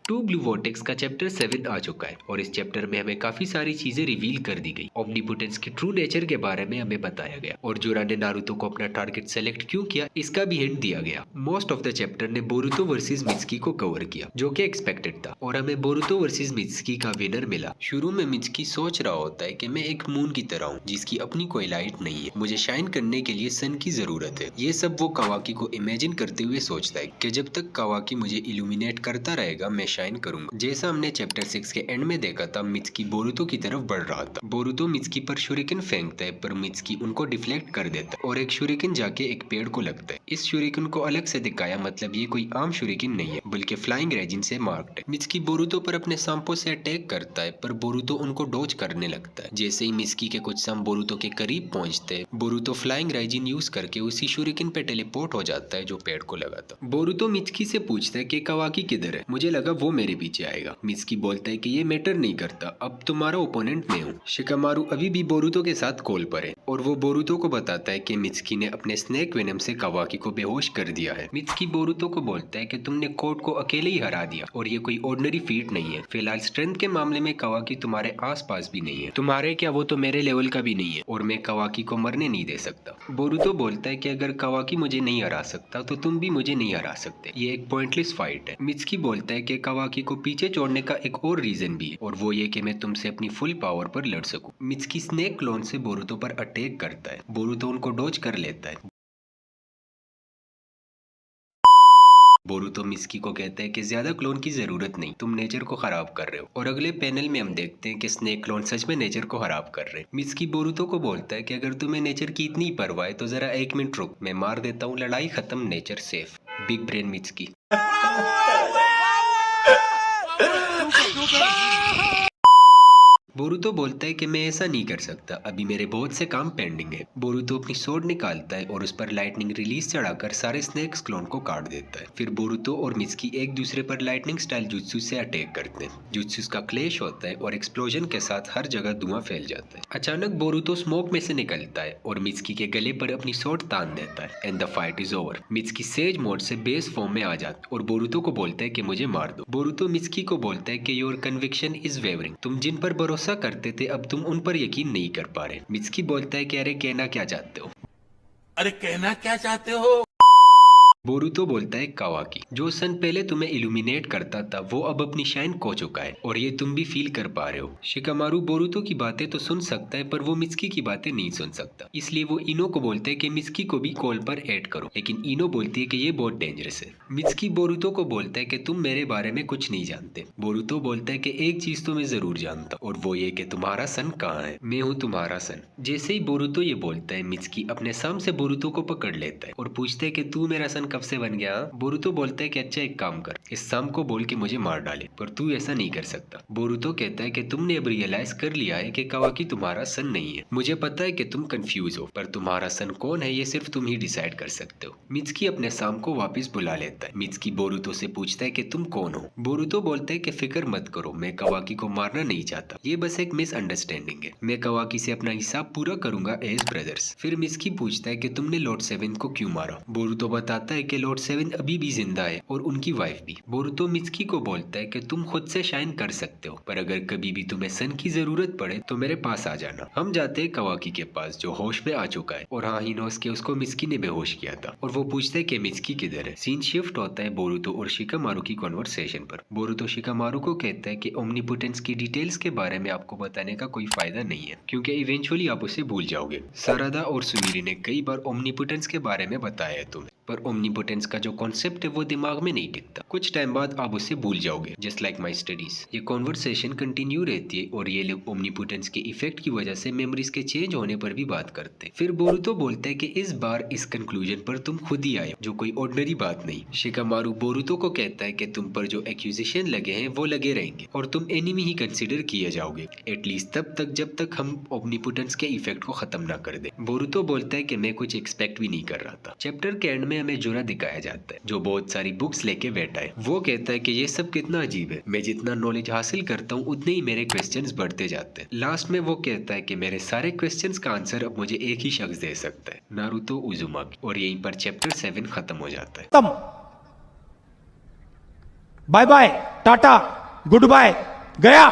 To blue vortex का chapter 7 आ चुका है और इस चैप्टर में हमें काफी सारी चीजें रिवील कर दी गई। ओमनीपोटेंस की ट्रू नेचर के बारे में हमें बताया गया और जोरा ने नारुतो को अपना टारगेट सेलेक्ट क्यों किया इसका भी हिंट दिया गया। मोस्ट ऑफ द चैप्टर ने बोरुतो वर्सेस मित्सुकी को कवर किया जो कि एक्सपेक्टेड था और हमें बोरुतो वर्सेस मित्सुकी का विनर मिला। शुरू में मित्सुकी सोच रहा होता है कि मैं एक मून की तरह हूँ जिसकी अपनी कोई लाइट नहीं है, मुझे शाइन करने के लिए सन की जरूरत है। ये सब वो कावाकी को इमेजिन करते हुए सोचता है कि जब तक कावाकी मुझे इल्यूमिनेट करता रहेगा मैं शाइन करूंगा। जैसा हमने चैप्टर 6 के एंड में देखा था, मित्सुकी बोरुतो की तरफ बढ़ रहा था। बोरुतो मित्सुकी पर शुरिकन फेंकता है पर मित्सुकी उनको डिफ्लेक्ट कर देता है और एक शुरिकन जाके एक पेड़ को लगता है। इस शुरिकन को अलग से दिखाया, मतलब ये कोई आम शुरिकन नहीं है बल्कि फ्लाइंग रेजिन से मार्क्ड है। मित्सुकी बोरुतो पर अपने सांपों से अटैक करता है पर बोरुतो उनको डॉज करने लगता है। जैसे ही मित्सुकी के कुछ सांप बोरुतो के करीब पहुंचते हैं, बोरुतो फ्लाइंग रेजिन यूज करके उसी शुरिकन पे टेलीपोर्ट हो जाता है जो पेड़ को लगा था। बोरुतो मित्सुकी से पूछता है कि कावाकी किधर है, मुझे लगा वो मेरे पीछे आएगा। मित्सुकी बोलता है कि ये मैटर नहीं करता, अब तुम्हारा ओपोनेंट मैं हूँ। शिकामारु अभी भी बोरुतो के साथ कॉल पर है और वो बोरुतो को बताता है कि मित्सुकी ने अपने स्नेक वेनम से कावाकी को बेहोश कर दिया है। मित्सुकी बोरुतो को बोलता है कि तुमने कोर्ट को अकेले ही हरा दिया और ये कोई ऑर्डिनरी फीट नहीं है। फिलहाल स्ट्रेंथ के मामले में कावाकी तुम्हारे आसपास भी नहीं है, तुम्हारे क्या वो तो मेरे लेवल का भी नहीं है और मैं कावाकी को मरने नहीं दे सकता। बोरुतो बोलता है कि अगर कावाकी मुझे नहीं हरा सकता तो तुम भी मुझे नहीं हरा सकते, ये एक पॉइंटलेस फाइट है। मित्सुकी बोलता है कि कावाकी को पीछे छोड़ने का एक और रीजन भी है और वो ये कि मैं तुमसे अपनी फुल पावर पर लड़ सकूं। मित्सुकी स्नेक क्लोन से बोरुतो पर अटैक करता है, बोरुतो उनको डॉज कर लेता है। बोरुतो मित्सुकी को कहता है कि ज्यादा क्लोन की जरूरत नहीं, तुम नेचर को खराब कर रहे हो। और अगले पैनल में हम देखते हैं कि स्नेक क्लोन सच में नेचर को खराब कर रहे हैं। मित्सुकी बोरुतो को बोलता है कि अगर तुम्हें नेचर की इतनी परवाह है तो जरा एक मिनट रुक, मैं मार देता हूँ, लड़ाई खत्म, nature safe. Big brain Mitsuki. Boruto बोलता है कि मैं ऐसा नहीं कर सकता, अभी मेरे बहुत से काम पेंडिंग है। बोरुतो अपनी स्वॉर्ड निकालता है और उस पर लाइटनिंग रिलीज चढ़ाकर सारे स्नेक्स क्लोन को काट देता है। फिर बोरुतो और मित्सुकी एक दूसरे पर लाइटनिंग स्टाइल जुत्सु से अटैक करते हैं। जुत्सु का क्लेश होता है और एक्सप्लोजन के साथ हर जगह धुआं फैल जाता है। अचानक बोरुतो स्मोक में से निकलता है और मित्सुकी के गले पर अपनी स्वॉर्ड तान देता है and the fight is over. Mitsuki sage mode से बेस फॉर्म में आ जाता है और बोरुतो को बोलता है कि मुझे मार दो। बोरुतो मित्सुकी को बोलता है कि योर कन्विक्शन इज वेवरिंग, तुम जिन पर भरोसा करते थे अब तुम उन पर यकीन नहीं कर पा रहे। मित्सुकी बोलता है कि अरे कहना क्या चाहते हो, अरे कहना क्या चाहते हो। बोरुतो बोलता है कावाकी, जो सन पहले तुम्हें इल्यूमिनेट करता था वो अब अपनी शाइन खो चुका है और ये तुम भी फील कर पा रहे हो। शिकामारु बोरुतो की बातें तो सुन सकता है पर वो मित्सुकी की बातें नहीं सुन सकता, इसलिए वो इनो को बोलते हैं कि मित्सुकी को भी कॉल पर ऐड करो, लेकिन इनो बोलती है कि ये बहुत डेंजरस है। मित्सुकी बोरुतो को बोलता है कि तुम मेरे बारे में कुछ नहीं जानते। बोरुतो बोलता है कि एक चीज तो मैं जरूर जानता और वो ये कि तुम्हारा सन कहाँ है, मैं हूँ तुम्हारा सन। जैसे ही बोरुतो ये बोलता है, मित्सुकी अपने साम से बोरुतो को पकड़ लेता है और पूछता है कि तू मेरा सन कब से बन गया। बोरुतो बोलता है कि अच्छा एक काम कर, इस साम को बोल के मुझे मार डाले, पर तू ऐसा नहीं कर सकता। बोरुतो कहता है कि तुमने अब रियलाइज कर लिया है कि कावाकी तुम्हारा सन नहीं है। मुझे पता है कि तुम कंफ्यूज हो पर तुम्हारा सन कौन है ये सिर्फ तुम ही डिसाइड कर सकते हो। मित्सुकी अपने साम को वापस बुला लेता है। मित्सुकी बोरुतो से पूछता है कि तुम कौन हो। बोरुतो बोलता है कि फिक्र मत करो, मैं कावाकी को मारना नहीं चाहता, ये बस एक मिसअंडरस्टैंडिंग है, मैं कावाकी से अपना हिसाब पूरा करूंगा एज ब्रदर्स। फिर मित्सुकी पूछता है कि तुमने लॉर्ड 7 को क्यों मारा। बोरुतो बताता है कि लॉर्ड 7 अभी भी जिंदा है और उनकी वाइफ भी। बोरुतो मित्सुकी को बोलता है कि तुम खुद से शाइन कर सकते हो पर अगर कभी भी तुम्हें सन की जरूरत पड़े तो मेरे पास आ जाना। हम जाते हैं कावाकी के पास जो होश में आ चुका है और हाँ हिनोसुके उसको मित्सुकी ने बेहोश किया था और वो पूछता है कि मित्सुकी किधर है। सीन शिफ्ट होता है बोरुतो और शिकामारु की कॉन्वर्सेशन पर। बोरुतो शिकामारु को कहता है कि ओमनीपोटेंस की डिटेल्स के बारे में आपको बताने का कोई फायदा नहीं है क्योंकि इवेंचुअली आप उसे भूल जाओगे। सारादा और सुमिरी ने कई बार ओमनीपोटेंस के बारे में बताया है तुम्हें, पर ओमनीपोटेंस का जो कॉन्सेप्ट है वो दिमाग में नहीं टिकता, कुछ टाइम बाद आप उसे भूल जाओगे, जस्ट लाइक माई स्टडीज। ये कॉन्वर्सेशन कंटिन्यू रहती है और ये लोग ओमनीपोटेंस के इफेक्ट की वजह से मेमोरीज के चेंज होने पर भी बात करते हैं। फिर बोरुतो बोलता है कि इस बार इस कंक्लूजन पर तुम खुद ही आए, जो कोई ऑर्डिनरी बात नहीं। शिकामारु बोरुतो को कहता है कि तुम पर जो एक्यूजेशन लगे हैं वो लगे रहेंगे और तुम एनिमी ही कंसिडर किए जाओगे, एटलीस्ट तब तक जब तक हम ओमनीपोटेंस के इफेक्ट को खत्म ना कर दे। बोरुतो बोलता है कि मैं कुछ एक्सपेक्ट भी नहीं कर रहा था। चैप्टर के एंड में हमें जोरा दिखाया जाता है जो बहुत सारी बुक्स लेके बैठा है। वो कहता है कि ये सब कितना अजीब है, मैं जितना नॉलेज हासिल करता हूँ उतने ही मेरे क्वेश्चंस बढ़ते जाते हैं। लास्ट में वो कहता है कि मेरे सारे क्वेश्चंस का आंसर अब मुझे एक ही शख्स दे सकता है, नारुतो उजुमाकी। और यहीं पर चैप्टर 7 खत्म हो जाता है। Bye bye. टाटा गुड बाय गया।